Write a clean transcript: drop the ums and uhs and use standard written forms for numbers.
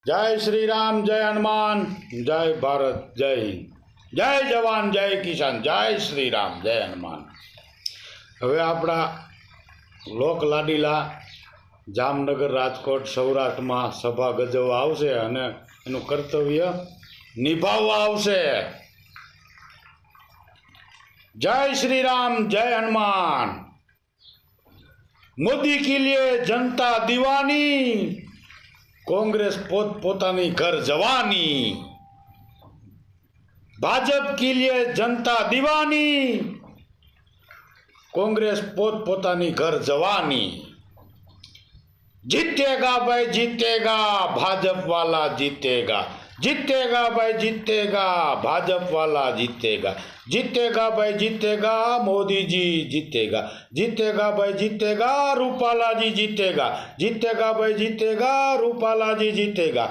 जय श्री राम, जय हनुमान, जय भारत, जय हिंद, जय जवान, जय किसान, जय श्री राम, जय हनुमान। હવે આપણા લોક લાડીલા જામનગર, રાજકોટ, સૌરાષ્ટ્રમાં સભા ગજવવા આવશે અને એનું કર્તવ્ય નિભાવવા આવશે। जय श्री राम, जय हनुमान। मोदी के लिए जनता दीवानी, कांग्रेस पोत पोतानी घर जवानी। भाजपा के लिए जनता दीवानी, कांग्रेस पोत पोतानी घर जवानी। जीतेगा भाई जीतेगा, भाजपा वाला जीतेगा। जीतेगा भाई जीतेगा, भाजपा वाला जीतेगा। जीतेगा भाई जीतेगा, मोदी जी जीतेगा। जीतेगा भाई जीतेगा, रूपाला जी जीतेगा। जीतेगा भाई जीतेगा, रूपाला जी जीतेगा।